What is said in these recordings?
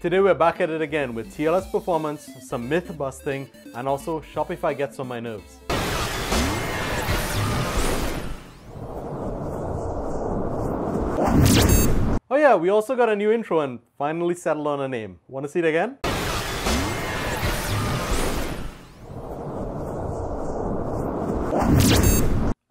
Today we're back at it again with TLS performance, some myth busting, and also Shopify gets on my nerves. Oh yeah, we also got a new intro and finally settled on a name. Want to see it again?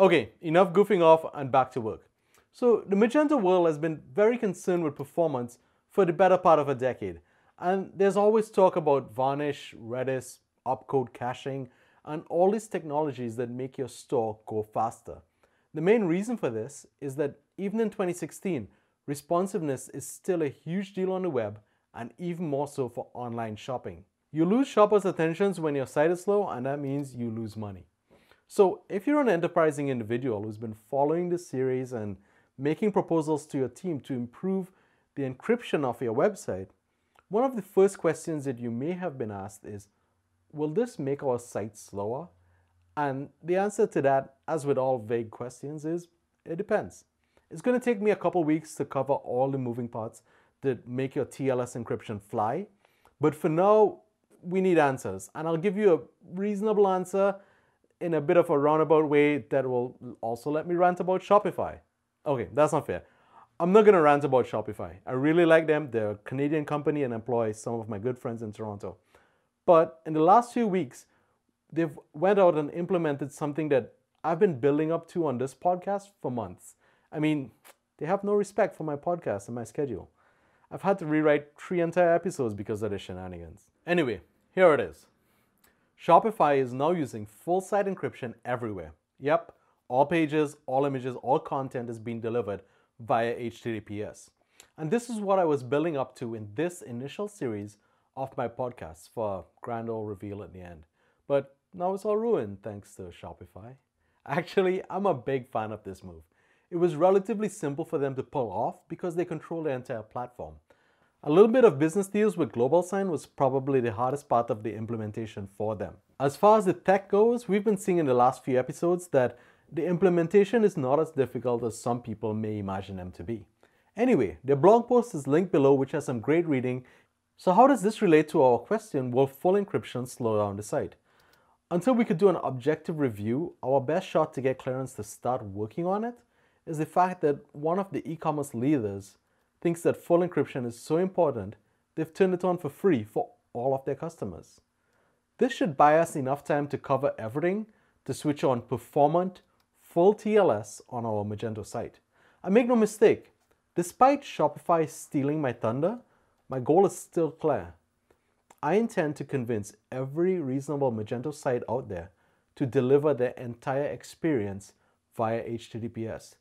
Okay, enough goofing off and back to work. So the Magento world has been very concerned with performance for the better part of a decade. And there's always talk about Varnish, Redis, opcode caching, and all these technologies that make your store go faster. The main reason for this is that even in 2016, responsiveness is still a huge deal on the web, and even more so for online shopping. You lose shoppers' attentions when your site is slow, and that means you lose money. So if you're an enterprising individual who's been following this series and making proposals to your team to improve the encryption of your website, one of the first questions that you may have been asked is, will this make our site slower? And the answer to that, as with all vague questions, is it depends. It's going to take me a couple weeks to cover all the moving parts that make your TLS encryption fly. But for now, we need answers. And I'll give you a reasonable answer in a bit of a roundabout way that will also let me rant about Shopify. Okay, that's not fair. I'm not going to rant about Shopify. I really like them. They're a Canadian company and employ some of my good friends in Toronto. But in the last few weeks, they've went out and implemented something that I've been building up to on this podcast for months. I mean, they have no respect for my podcast and my schedule. I've had to rewrite 3 entire episodes because of the shenanigans. Anyway, here it is. Shopify is now using full site encryption everywhere. Yep, all pages, all images, all content is being delivered via HTTPS. And this is what I was building up to in this initial series of my podcasts for a grand old reveal at the end. But now it's all ruined thanks to Shopify. Actually, I'm a big fan of this move. It was relatively simple for them to pull off because they control the entire platform. A little bit of business deals with GlobalSign was probably the hardest part of the implementation for them. As far as the tech goes, we've been seeing in the last few episodes that the implementation is not as difficult as some people may imagine them to be. Anyway, their blog post is linked below, which has some great reading. So how does this relate to our question, will full encryption slow down the site? Until we could do an objective review, our best shot to get clearance to start working on it is the fact that one of the e-commerce leaders thinks that full encryption is so important, they've turned it on for free for all of their customers. This should buy us enough time to cover everything to switch on performant, full TLS on our Magento site. And make no mistake, despite Shopify stealing my thunder, my goal is still clear. I intend to convince every reasonable Magento site out there to deliver their entire experience via HTTPS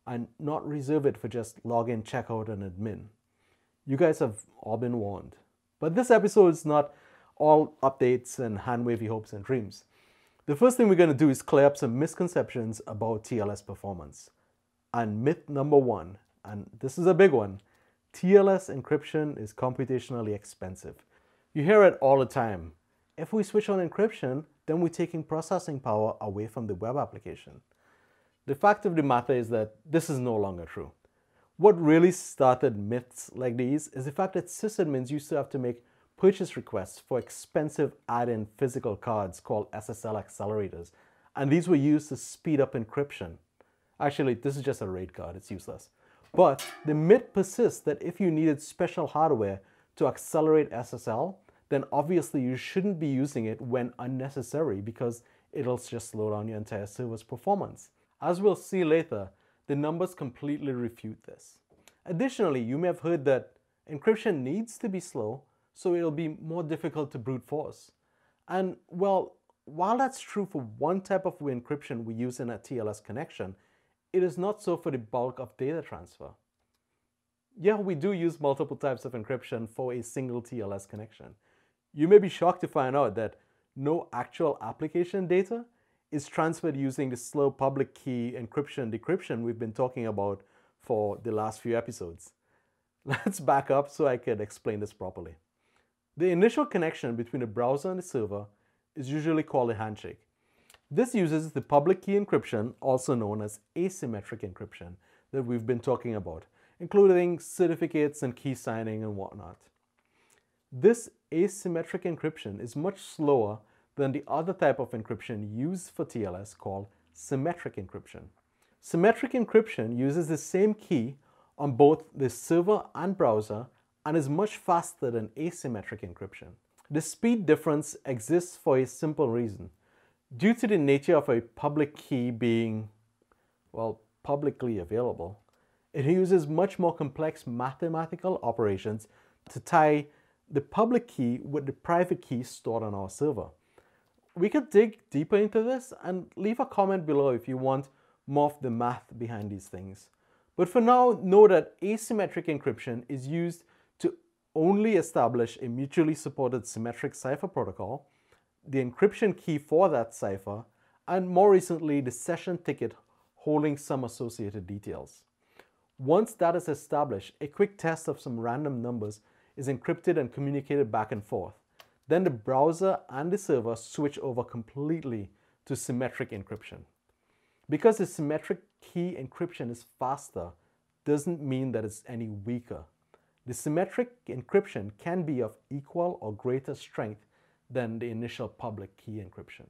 and not reserve it for just login, checkout, and admin. You guys have all been warned. But this episode is not all updates and hand-wavy hopes and dreams. The first thing we're going to do is clear up some misconceptions about TLS performance. And myth number 1, and this is a big one, TLS encryption is computationally expensive. You hear it all the time. If we switch on encryption, then we're taking processing power away from the web application. The fact of the matter is that this is no longer true. What really started myths like these is the fact that sysadmins used to have to make purchase requests for expensive add-in physical cards called SSL accelerators, and these were used to speed up encryption. Actually, this is just a RAID card, it's useless. But the myth persists that if you needed special hardware to accelerate SSL, then obviously you shouldn't be using it when unnecessary because it'll just slow down your entire server's performance. As we'll see later, the numbers completely refute this. Additionally, you may have heard that encryption needs to be slow, so it'll be more difficult to brute force. And well, while that's true for one type of encryption we use in a TLS connection, it is not so for the bulk of data transfer. Yeah, we do use multiple types of encryption for a single TLS connection. You may be shocked to find out that no actual application data is transferred using the slow public key encryption decryption we've been talking about for the last few episodes. Let's back up so I can explain this properly. The initial connection between the browser and the server is usually called a handshake. This uses the public key encryption, also known as asymmetric encryption, that we've been talking about, including certificates and key signing and whatnot. This asymmetric encryption is much slower than the other type of encryption used for TLS called symmetric encryption. Symmetric encryption uses the same key on both the server and browser and is much faster than asymmetric encryption. The speed difference exists for a simple reason. Due to the nature of a public key being, well, publicly available, it uses much more complex mathematical operations to tie the public key with the private key stored on our server. We could dig deeper into this and leave a comment below if you want more of the math behind these things. But for now, know that asymmetric encryption is used to only establish a mutually supported symmetric cipher protocol, the encryption key for that cipher, and more recently, the session ticket holding some associated details. Once that is established, a quick test of some random numbers is encrypted and communicated back and forth. Then the browser and the server switch over completely to symmetric encryption. Because the symmetric key encryption is faster, doesn't mean that it's any weaker. The symmetric encryption can be of equal or greater strength than the initial public key encryption.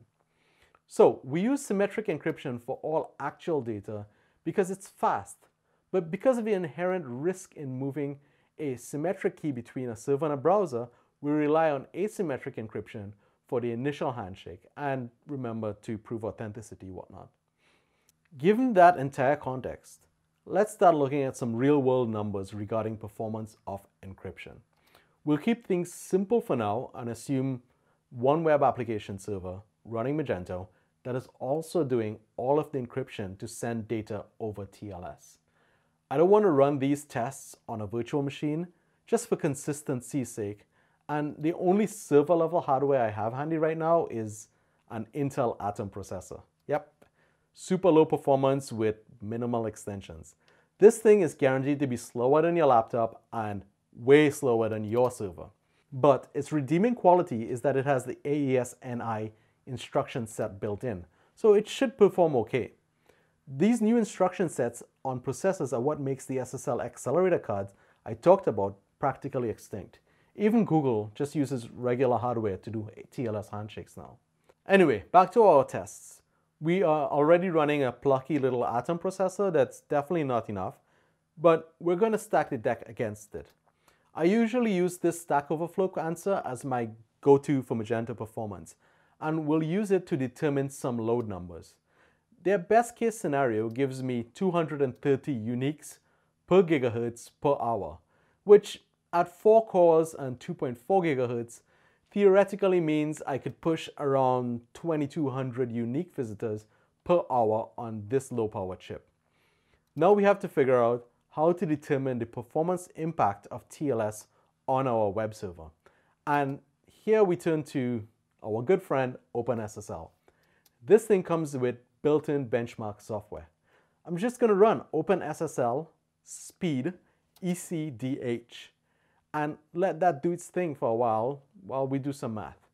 So we use symmetric encryption for all actual data because it's fast, but because of the inherent risk in moving a symmetric key between a server and a browser, we rely on asymmetric encryption for the initial handshake and remember to prove authenticity, whatnot. Given that entire context, let's start looking at some real-world numbers regarding performance of encryption. We'll keep things simple for now and assume one web application server running Magento that is also doing all of the encryption to send data over TLS. I don't want to run these tests on a virtual machine just for consistency's sake, and the only server level hardware I have handy right now is an Intel Atom processor. Yep, super low performance with minimal extensions. This thing is guaranteed to be slower than your laptop and way slower than your server. But its redeeming quality is that it has the AES-NI instruction set built in, so it should perform okay. These new instruction sets on processors are what makes the SSL accelerator cards I talked about practically extinct. Even Google just uses regular hardware to do TLS handshakes now. Anyway, back to our tests. We are already running a plucky little Atom processor that's definitely not enough, but we're going to stack the deck against it. I usually use this Stack Overflow answer as my go-to for Magento performance, and we'll use it to determine some load numbers. Their best case scenario gives me 230 uniques per gigahertz per hour, which at 4 cores and 2.4 gigahertz theoretically means I could push around 2200 unique visitors per hour on this low power chip. Now we have to figure out how to determine the performance impact of TLS on our web server. And here we turn to our good friend openssl. This thing comes with built-in benchmark software. I'm just going to run openssl speed ecdh and let that do its thing for a while we do some math.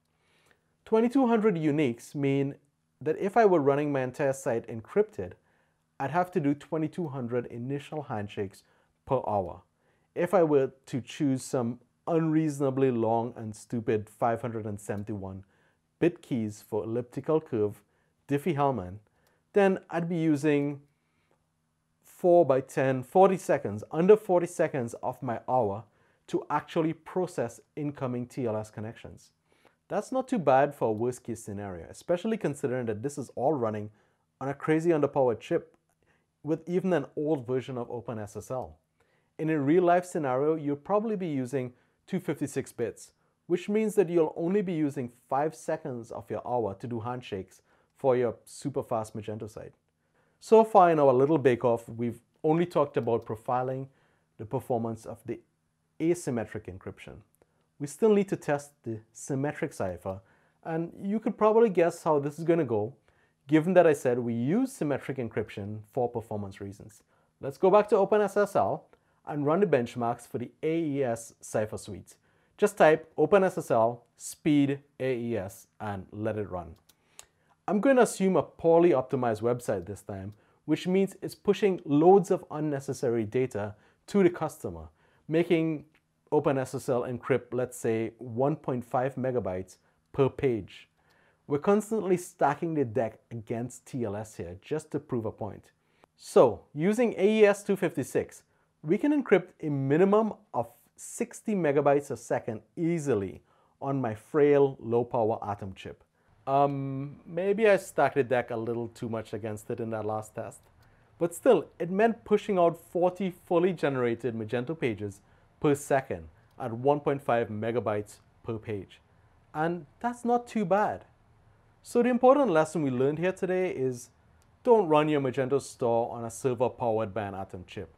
2200 uniques mean that if I were running my entire site encrypted, I'd have to do 2200 initial handshakes per hour. If I were to choose some unreasonably long and stupid 571 bit keys for elliptical curve diffie-hellman, then I'd be using 4 by 10, 40 seconds, under 40 seconds of my hour to actually process incoming TLS connections. That's not too bad for a worst case scenario, especially considering that this is all running on a crazy underpowered chip with even an old version of openssl. In a real life scenario, you'll probably be using 256 bits, which means that you'll only be using 5 seconds of your hour to do handshakes for your super fast Magento site. So far in our little bake-off, we've only talked about profiling the performance of the asymmetric encryption. We still need to test the symmetric cipher, and you could probably guess how this is going to go, given that I said we use symmetric encryption for performance reasons. Let's go back to openssl and run the benchmarks for the AES cipher suite. Just type openssl speed AES and let it run. I'm going to assume a poorly optimized website this time, which means it's pushing loads of unnecessary data to the customer, making openssl encrypt, let's say 1.5 megabytes per page. We're constantly stacking the deck against TLS here just to prove a point. So using AES 256, we can encrypt a minimum of 60 megabytes a second easily on my frail low-power Atom chip. Maybe I stacked the deck a little too much against it in that last test. But still, it meant pushing out 40 fully generated Magento pages per second at 1.5 megabytes per page. And that's not too bad. So the important lesson we learned here today is don't run your Magento store on a server powered by an Atom chip.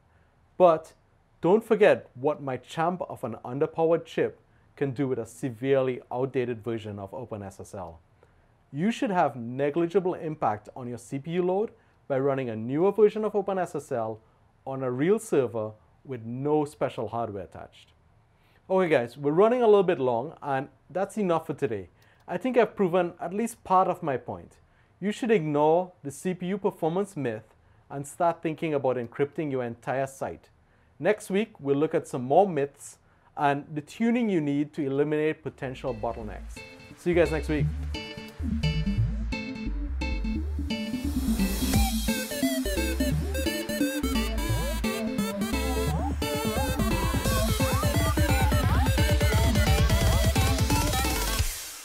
But don't forget what my champ of an underpowered chip can do with a severely outdated version of openssl. You should have negligible impact on your CPU load by running a newer version of openssl on a real server with no special hardware attached. Okay guys, we're running a little bit long and that's enough for today. I think I've proven at least part of my point. You should ignore the CPU performance myth and start thinking about encrypting your entire site. Next week, we'll look at some more myths and the tuning you need to eliminate potential bottlenecks. See you guys next week.